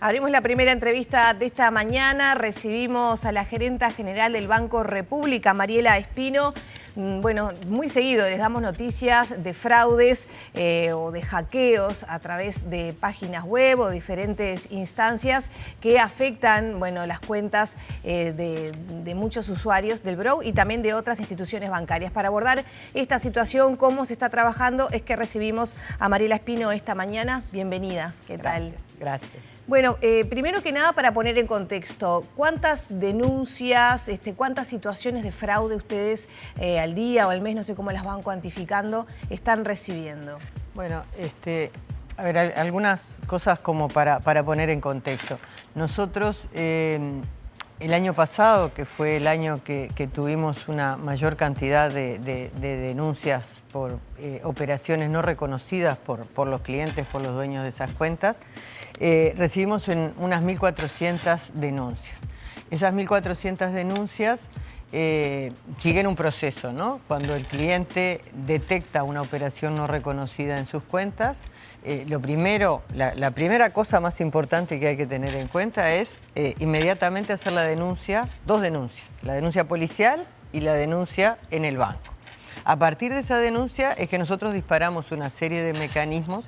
Abrimos la primera entrevista de esta mañana. Recibimos a la gerenta general del Banco República, Mariela Espino. Bueno, muy seguido les damos noticias de fraudes o de hackeos a través de páginas web o diferentes instancias que afectan, bueno, las cuentas de muchos usuarios del BROW y también de otras instituciones bancarias. Para abordar esta situación, cómo se está trabajando, es que recibimos a Mariela Espino esta mañana. Bienvenida. ¿Qué tal? Gracias. Bueno, primero que nada, para poner en contexto, ¿cuántas denuncias, cuántas situaciones de fraude ustedes al día o al mes, no sé cómo las van cuantificando, están recibiendo? Bueno, a ver, algunas cosas como para poner en contexto. Nosotros, el año pasado, que fue el año que tuvimos una mayor cantidad de denuncias por operaciones no reconocidas por los clientes, por los dueños de esas cuentas, recibimos unas 1.400 denuncias. Esas 1.400 denuncias siguen un proceso, ¿no? Cuando el cliente detecta una operación no reconocida en sus cuentas, lo primero, la primera cosa más importante que hay que tener en cuenta es inmediatamente hacer la denuncia, dos denuncias, la denuncia policial y la denuncia en el banco. A partir de esa denuncia es que nosotros disparamos una serie de mecanismos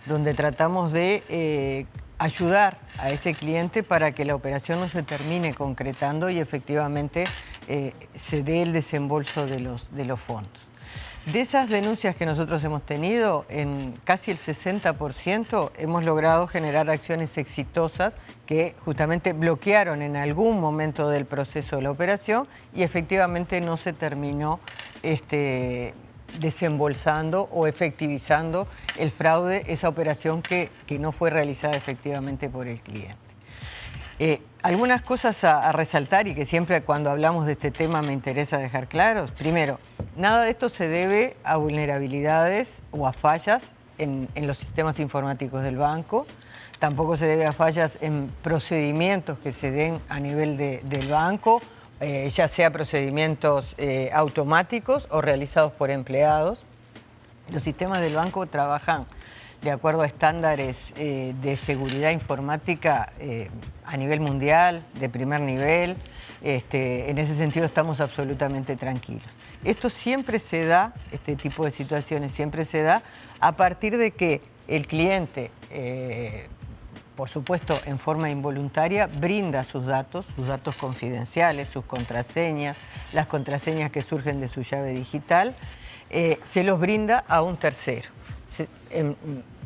donde tratamos de ayudar a ese cliente para que la operación no se termine concretando y efectivamente se dé el desembolso de los fondos. De esas denuncias que nosotros hemos tenido, en casi el 60% hemos logrado generar acciones exitosas que justamente bloquearon en algún momento del proceso de la operación y efectivamente no se terminó desembolsando o efectivizando el fraude, esa operación que no fue realizada efectivamente por el cliente. Algunas cosas a resaltar y que siempre cuando hablamos de este tema me interesa dejar claros. Primero, nada de esto se debe a vulnerabilidades o a fallas en los sistemas informáticos del banco. Tampoco se debe a fallas en procedimientos que se den a nivel del banco, ya sea procedimientos automáticos o realizados por empleados. Los sistemas del banco trabajan de acuerdo a estándares de seguridad informática a nivel mundial, de primer nivel. En ese sentido estamos absolutamente tranquilos. Esto siempre se da, este tipo de situaciones siempre se da a partir de que el cliente, por supuesto en forma involuntaria, brinda sus datos confidenciales, sus contraseñas, las contraseñas que surgen de su llave digital, se los brinda a un tercero.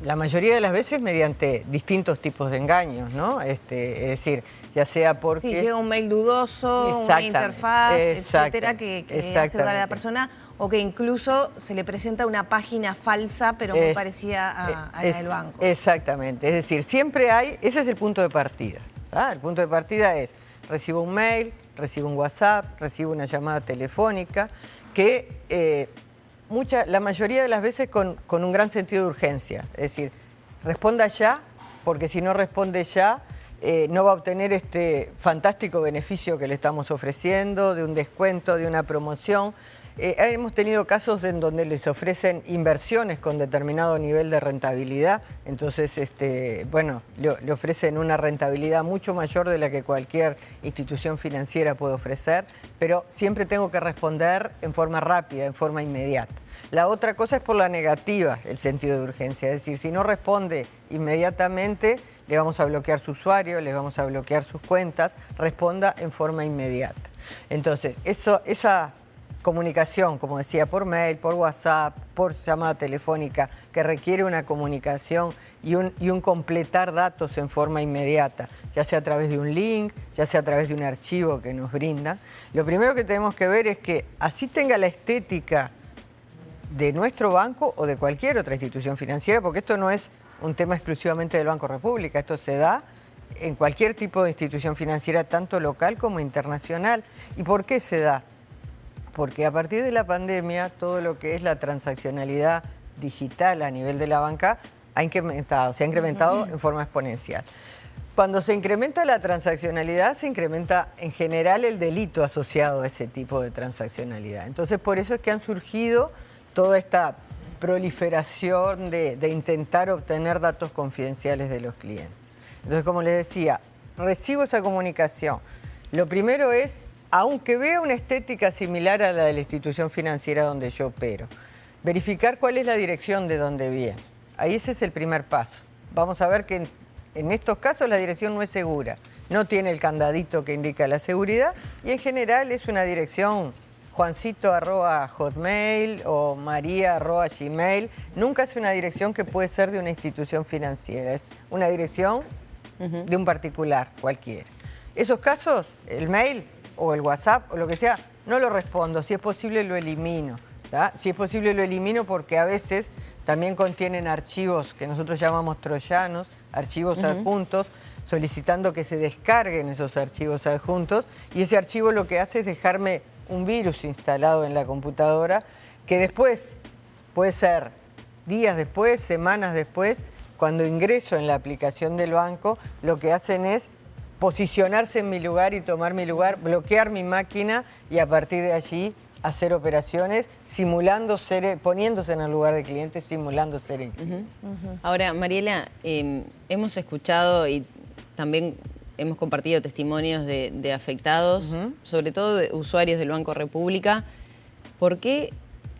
La mayoría de las veces mediante distintos tipos de engaños, ¿no? Es decir, ya sea porque... Sí, llega un mail dudoso, una interfaz, etcétera, que hace dudar a la persona, o que incluso se le presenta una página falsa, pero muy parecida a la del banco. Exactamente, es decir, siempre hay... Ese es el punto de partida, ¿sabes? El punto de partida es, recibo un mail, recibo un WhatsApp, recibo una llamada telefónica, que... la mayoría de las veces con un gran sentido de urgencia, es decir, responda ya, porque si no responde ya, no va a obtener este fantástico beneficio que le estamos ofreciendo, de un descuento, de una promoción. Hemos tenido casos en donde les ofrecen inversiones con determinado nivel de rentabilidad, entonces bueno, le ofrecen una rentabilidad mucho mayor de la que cualquier institución financiera puede ofrecer, pero siempre tengo que responder en forma rápida, en forma inmediata. La otra cosa es por la negativa, el sentido de urgencia, es decir, si no responde inmediatamente, le vamos a bloquear su usuario, le vamos a bloquear sus cuentas, responda en forma inmediata. Entonces, esa comunicación, como decía, por mail, por WhatsApp, por llamada telefónica, que requiere una comunicación y un completar datos en forma inmediata, ya sea a través de un link, ya sea a través de un archivo que nos brindan. Lo primero que tenemos que ver es que así tenga la estética de nuestro banco o de cualquier otra institución financiera, porque esto no es un tema exclusivamente del Banco República, esto se da en cualquier tipo de institución financiera, tanto local como internacional. ¿Y por qué se da? Porque a partir de la pandemia, todo lo que es la transaccionalidad digital a nivel de la banca se ha incrementado en forma exponencial. Cuando se incrementa la transaccionalidad, se incrementa en general el delito asociado a ese tipo de transaccionalidad. Entonces, por eso es que han surgido toda esta proliferación de intentar obtener datos confidenciales de los clientes. Entonces, como les decía, recibo esa comunicación. Lo primero es, aunque vea una estética similar a la de la institución financiera donde yo opero, verificar cuál es la dirección de donde viene. Ahí ese es el primer paso. Vamos a ver que en estos casos la dirección no es segura, no tiene el candadito que indica la seguridad y en general es una dirección juancito@hotmail o maria@gmail. Nunca es una dirección que puede ser de una institución financiera, es una dirección de un particular cualquiera. Esos casos, el mail o el WhatsApp o lo que sea, no lo respondo, si es posible lo elimino. ¿Tá? Si es posible lo elimino porque a veces también contienen archivos que nosotros llamamos troyanos, archivos adjuntos, solicitando que se descarguen esos archivos adjuntos y ese archivo lo que hace es dejarme un virus instalado en la computadora que después, puede ser días después, semanas después, cuando ingreso en la aplicación del banco, lo que hacen es posicionarse en mi lugar y tomar mi lugar, bloquear mi máquina y a partir de allí hacer operaciones simulando ser, poniéndose en el lugar del cliente, simulando ser el cliente. Ahora, Mariela, hemos escuchado y también hemos compartido testimonios de afectados, sobre todo de usuarios del Banco República. ¿Por qué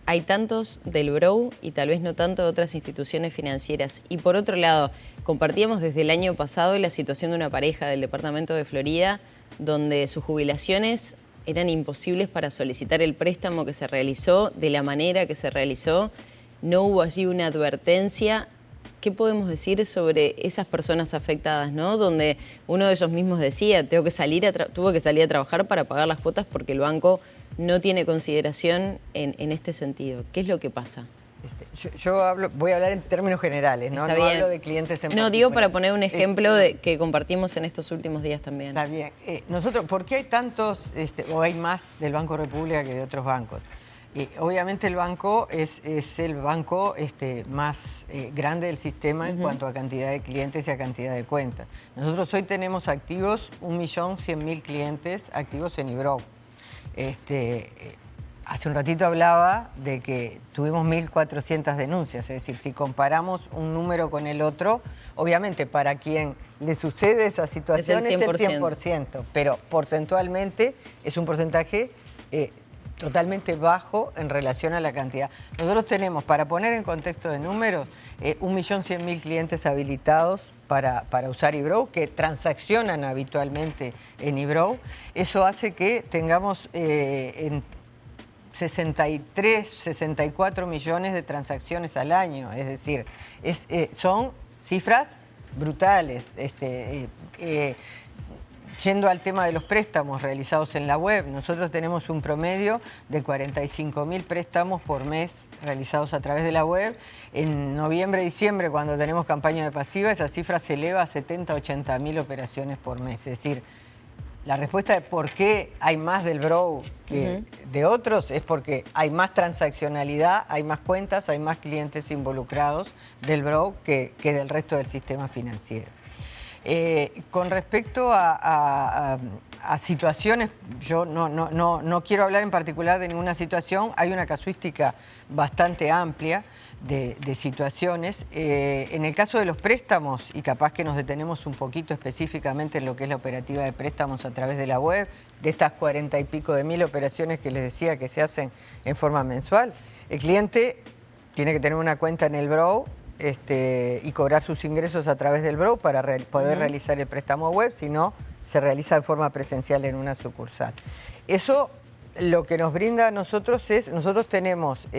hay tantos del BROW y tal vez no tanto de otras instituciones financieras? Y por otro lado, compartíamos desde el año pasado la situación de una pareja del departamento de Florida donde sus jubilaciones eran imposibles para solicitar el préstamo que se realizó de la manera que se realizó. No hubo allí una advertencia. ¿Qué podemos decir sobre esas personas afectadas, ¿no? Donde uno de ellos mismos decía, tuvo que salir a trabajar para pagar las cuotas porque el banco no tiene consideración en este sentido. ¿Qué es lo que pasa? Voy a hablar en términos generales, ¿no? No hablo de clientes en particular. No, digo para poner un ejemplo que compartimos en estos últimos días también. Está bien. Nosotros, ¿por qué hay tantos, o hay más del Banco República que de otros bancos? Obviamente el banco es el banco más grande del sistema en cuanto a cantidad de clientes y a cantidad de cuentas. Nosotros hoy tenemos activos 1.100.000 clientes activos en iBrow. Hace un ratito hablaba de que tuvimos 1.400 denuncias, es decir, si comparamos un número con el otro, obviamente para quien le sucede esa situación es el 100%, pero porcentualmente es un porcentaje totalmente bajo en relación a la cantidad. Nosotros tenemos, para poner en contexto de números, 1.100.000 clientes habilitados para usar iBrow, que transaccionan habitualmente en iBrow. Eso hace que tengamos en 63, 64 millones de transacciones al año, es decir, son cifras brutales. Yendo al tema de los préstamos realizados en la web, nosotros tenemos un promedio de 45.000 préstamos por mes realizados a través de la web. En noviembre, diciembre, cuando tenemos campaña de pasiva, esa cifra se eleva a 70, 80.000 operaciones por mes. Es decir, la respuesta de por qué hay más del BROW que de otros es porque hay más transaccionalidad, hay más cuentas, hay más clientes involucrados del BROW que del resto del sistema financiero. Con respecto a situaciones, yo no quiero hablar en particular de ninguna situación, hay una casuística bastante amplia de situaciones. En el caso de los préstamos, y capaz que nos detenemos un poquito específicamente en lo que es la operativa de préstamos a través de la web, de estas 40 y pico de mil operaciones que les decía que se hacen en forma mensual, el cliente tiene que tener una cuenta en el BROW y cobrar sus ingresos a través del BROW para poder realizar el préstamo web, si no, se realiza de forma presencial en una sucursal. Eso lo que nos brinda a nosotros es, nosotros tenemos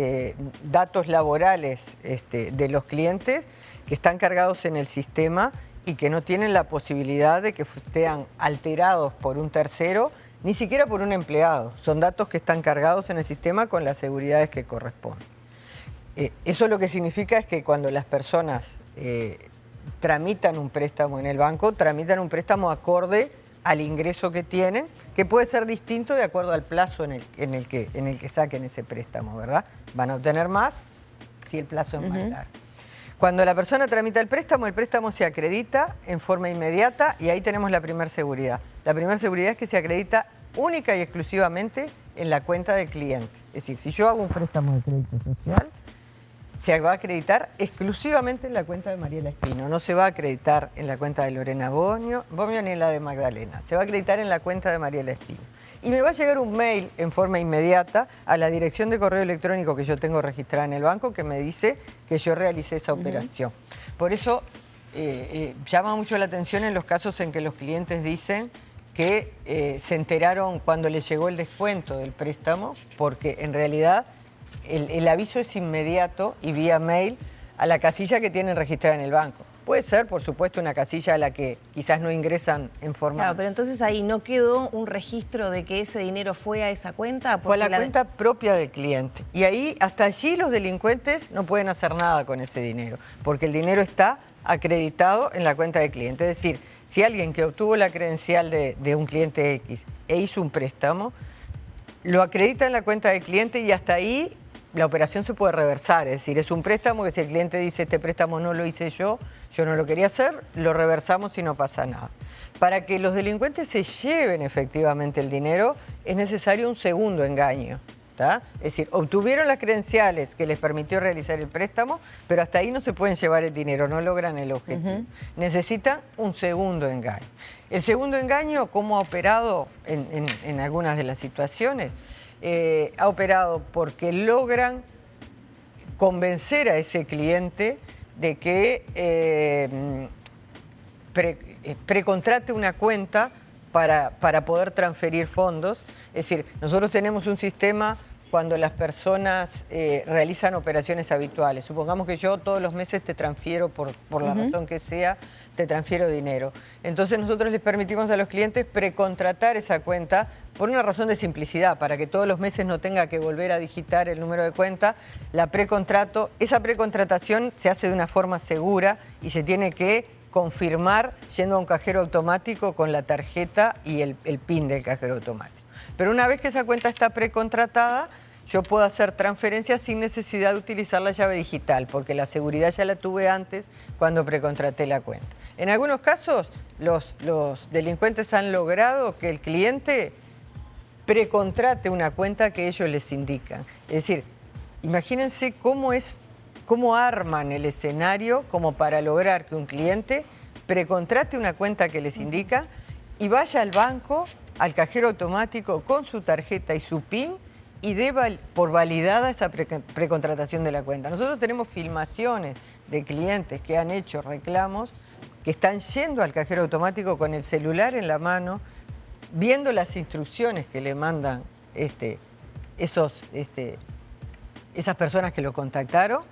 datos laborales de los clientes que están cargados en el sistema y que no tienen la posibilidad de que sean alterados por un tercero, ni siquiera por un empleado. Son datos que están cargados en el sistema con las seguridades que corresponden. Eso lo que significa es que cuando las personas tramitan un préstamo en el banco, tramitan un préstamo acorde al ingreso que tienen, que puede ser distinto de acuerdo al plazo en el que saquen ese préstamo, ¿verdad? Van a obtener más si el plazo es más largo. Cuando la persona tramita el préstamo se acredita en forma inmediata y ahí tenemos la primera seguridad. La primera seguridad es que se acredita única y exclusivamente en la cuenta del cliente. Es decir, si yo hago un préstamo de crédito social, se va a acreditar exclusivamente en la cuenta de Mariela Espino. No se va a acreditar en la cuenta de Lorena Boño ni en la de Magdalena. Se va a acreditar en la cuenta de Mariela Espino. Y me va a llegar un mail en forma inmediata a la dirección de correo electrónico que yo tengo registrada en el banco que me dice que yo realicé esa operación. Por eso llama mucho la atención en los casos en que los clientes dicen que se enteraron cuando les llegó el descuento del préstamo, porque en realidad el aviso es inmediato y vía mail a la casilla que tienen registrada en el banco. Puede ser, por supuesto, una casilla a la que quizás no ingresan en forma... Claro, pero entonces ahí no quedó un registro de que ese dinero fue a esa cuenta. Fue a la cuenta propia del cliente. Y ahí, hasta allí, los delincuentes no pueden hacer nada con ese dinero, porque el dinero está acreditado en la cuenta del cliente. Es decir, si alguien que obtuvo la credencial de un cliente X e hizo un préstamo, lo acredita en la cuenta del cliente y hasta ahí la operación se puede reversar. Es decir, es un préstamo que si el cliente dice este préstamo no lo hice yo no lo quería hacer, lo reversamos y no pasa nada. Para que los delincuentes se lleven efectivamente el dinero es necesario un segundo engaño. ¿Tá? Es decir, obtuvieron las credenciales que les permitió realizar el préstamo, pero hasta ahí no se pueden llevar el dinero, no logran el objetivo. Necesitan un segundo engaño. El segundo engaño, ¿cómo ha operado en algunas de las situaciones? Ha operado porque logran convencer a ese cliente de que precontrate una cuenta para poder transferir fondos. Es decir, nosotros tenemos un sistema cuando las personas realizan operaciones habituales. Supongamos que yo todos los meses te transfiero, por la razón que sea, te transfiero dinero. Entonces nosotros les permitimos a los clientes precontratar esa cuenta por una razón de simplicidad, para que todos los meses no tenga que volver a digitar el número de cuenta. La precontrato, esa precontratación se hace de una forma segura y se tiene que confirmar yendo a un cajero automático con la tarjeta y el PIN del cajero automático. Pero una vez que esa cuenta está precontratada, yo puedo hacer transferencias sin necesidad de utilizar la llave digital, porque la seguridad ya la tuve antes cuando precontraté la cuenta. En algunos casos, los delincuentes han logrado que el cliente precontrate una cuenta que ellos les indican. Es decir, imagínense cómo arman el escenario como para lograr que un cliente precontrate una cuenta que les indica y vaya al banco, al cajero automático con su tarjeta y su PIN y dé por validada esa precontratación de la cuenta. Nosotros tenemos filmaciones de clientes que han hecho reclamos, que están yendo al cajero automático con el celular en la mano, viendo las instrucciones que le mandan esas personas que lo contactaron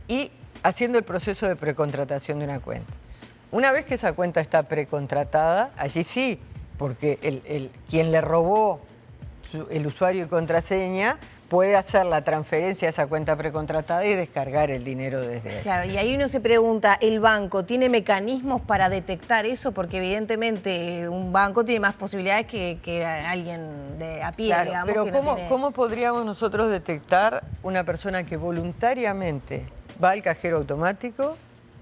y haciendo el proceso de precontratación de una cuenta. Una vez que esa cuenta está precontratada, allí sí, porque quien le robó el usuario y contraseña puede hacer la transferencia a esa cuenta precontratada y descargar el dinero desde ahí. Claro, y ahí uno se pregunta, ¿el banco tiene mecanismos para detectar eso? Porque evidentemente un banco tiene más posibilidades que alguien de a pie, claro, digamos. Pero que ¿cómo podríamos nosotros detectar una persona que voluntariamente va al cajero automático,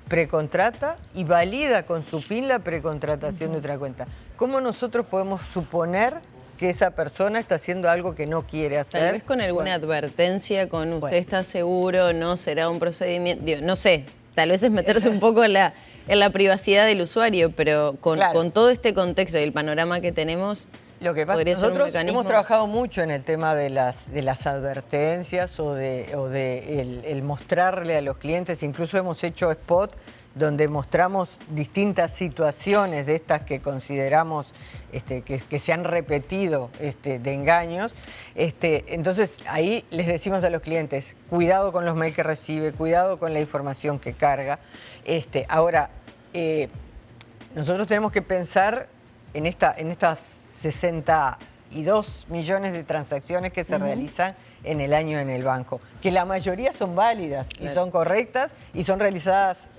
precontrata y valida con su PIN la precontratación de otra cuenta? ¿Cómo nosotros podemos suponer que esa persona está haciendo algo que no quiere hacer? Tal vez con alguna advertencia, con usted está seguro, no será un procedimiento, digo, no sé, tal vez es meterse un poco en la privacidad del usuario, pero con todo este contexto y el panorama que tenemos, lo que pasa, nosotros hemos trabajado mucho en el tema de las advertencias o de el mostrarle a los clientes, incluso hemos hecho spot donde mostramos distintas situaciones de estas que consideramos que se han repetido de engaños. Entonces ahí les decimos a los clientes, cuidado con los mails que recibe, cuidado con la información que carga. Ahora, nosotros tenemos que pensar en estas 62 millones de transacciones que se realizan en el año en el banco, que la mayoría son válidas y son correctas y son realizadas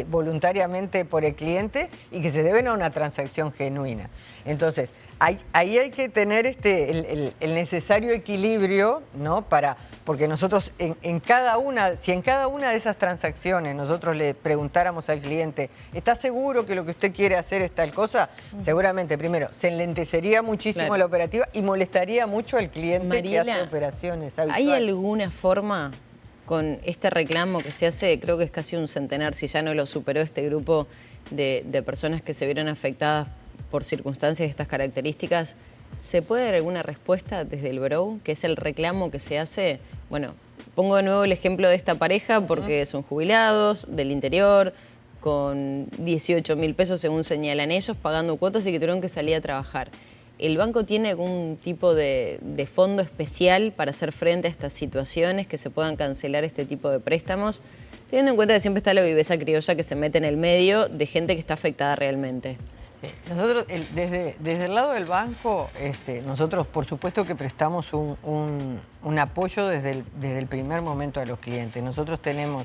voluntariamente por el cliente y que se deben a una transacción genuina. Entonces, ahí hay que tener el necesario equilibrio, ¿no? Porque nosotros si en cada una de esas transacciones nosotros le preguntáramos al cliente, ¿está seguro que lo que usted quiere hacer es tal cosa? Seguramente, primero, se enlentecería muchísimo la operativa y molestaría mucho al cliente, Mariela, que hace operaciones habituales. ¿Hay alguna forma con este reclamo que se hace, creo que es casi un centenar, si ya no lo superó este grupo de personas que se vieron afectadas por circunstancias de estas características, ¿se puede dar alguna respuesta desde el BROW, que es el reclamo que se hace? Bueno, pongo de nuevo el ejemplo de esta pareja porque son jubilados del interior, con 18.000 pesos según señalan ellos, pagando cuotas y que tuvieron que salir a trabajar. ¿El banco tiene algún tipo de fondo especial para hacer frente a estas situaciones, que se puedan cancelar este tipo de préstamos? Teniendo en cuenta que siempre está la viveza criolla que se mete en el medio de gente que está afectada realmente. Nosotros, desde el lado del banco, nosotros por supuesto que prestamos un apoyo desde el primer momento a los clientes. Nosotros tenemos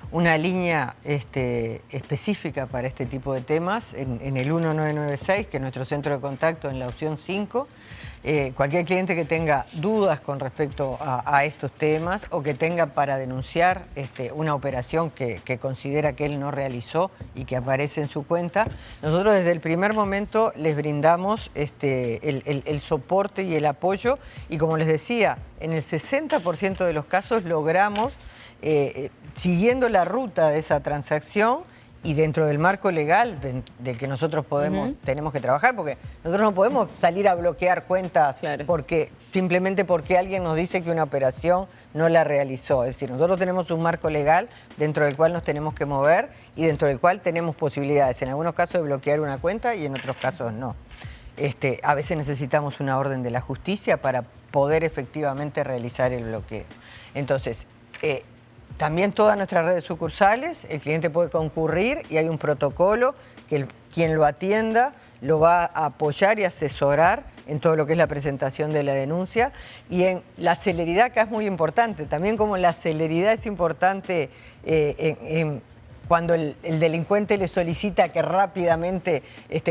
una línea específica para este tipo de temas en el 1996, que es nuestro centro de contacto en la opción 5. Cualquier cliente que tenga dudas con respecto a estos temas o que tenga para denunciar una operación que considera que él no realizó y que aparece en su cuenta, nosotros desde el primer momento les brindamos el soporte y el apoyo, y como les decía, en el 60% de los casos logramos, siguiendo la ruta de esa transacción y dentro del marco legal del que nosotros tenemos que trabajar, porque nosotros no podemos salir a bloquear cuentas simplemente porque alguien nos dice que una operación no la realizó. Es decir, nosotros tenemos un marco legal dentro del cual nos tenemos que mover y dentro del cual tenemos posibilidades, en algunos casos, de bloquear una cuenta y en otros casos no. A veces necesitamos una orden de la justicia para poder efectivamente realizar el bloqueo. Entonces, también todas nuestras redes sucursales, el cliente puede concurrir y hay un protocolo que quien lo atienda lo va a apoyar y asesorar en todo lo que es la presentación de la denuncia y en la celeridad, que es muy importante. También como la celeridad es importante cuando el delincuente le solicita que rápidamente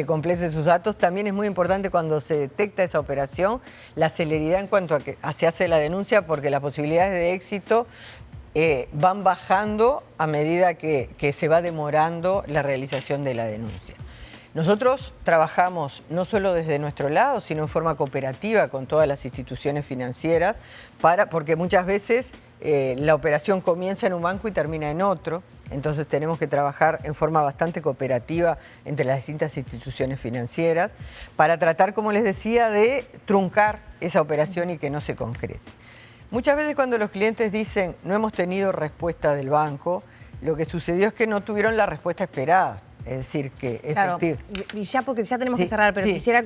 complete sus datos, también es muy importante cuando se detecta esa operación, la celeridad en cuanto a que se hace la denuncia, porque las posibilidades de éxito van bajando a medida que se va demorando la realización de la denuncia. Nosotros trabajamos no solo desde nuestro lado, sino en forma cooperativa con todas las instituciones financieras, porque muchas veces la operación comienza en un banco y termina en otro. Entonces tenemos que trabajar en forma bastante cooperativa entre las distintas instituciones financieras para tratar, como les decía, de truncar esa operación y que no se concrete. Muchas veces cuando los clientes dicen no hemos tenido respuesta del banco, lo que sucedió es que no tuvieron la respuesta esperada. Es decir, que claro, y ya porque ya tenemos que cerrar, pero quisiera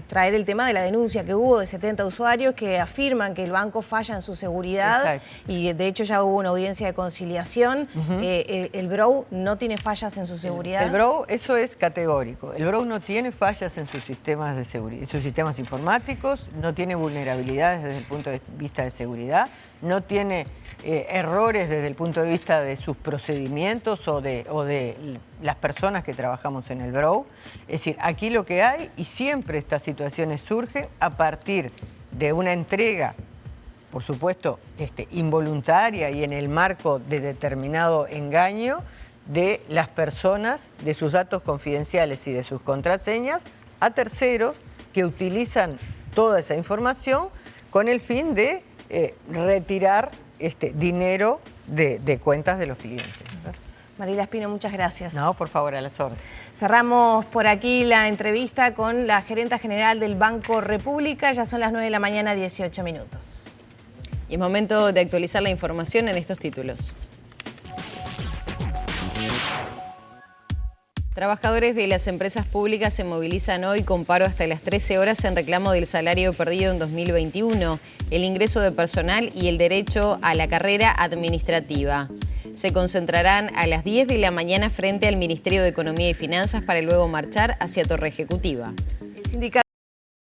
traer el tema de la denuncia que hubo de 70 usuarios que afirman que el banco falla en su seguridad. Exacto. Y de hecho ya hubo una audiencia de conciliación. ¿El BROW no tiene fallas en su seguridad? El BROW, eso es categórico. El BROW no tiene fallas en sus sistemas de seguridad, en sus sistemas informáticos, no tiene vulnerabilidades desde el punto de vista de seguridad, no tiene errores desde el punto de vista de sus procedimientos o de las personas que trabajamos en el BROW. Es decir, aquí lo que hay, y siempre estas situaciones surgen a partir de una entrega, por supuesto, involuntaria y en el marco de determinado engaño de las personas, de sus datos confidenciales y de sus contraseñas a terceros que utilizan toda esa información con el fin de retirar dinero de cuentas de los clientes. Mariela Espino, muchas gracias. No, por favor, a las órdenes. Cerramos por aquí la entrevista con la gerenta general del Banco República. Ya son las 9 de la mañana, 18 minutos. Y es momento de actualizar la información en estos títulos. Trabajadores de las empresas públicas se movilizan hoy con paro hasta las 13 horas en reclamo del salario perdido en 2021, el ingreso de personal y el derecho a la carrera administrativa. Se concentrarán a las 10 de la mañana frente al Ministerio de Economía y Finanzas para luego marchar hacia Torre Ejecutiva. El sindicato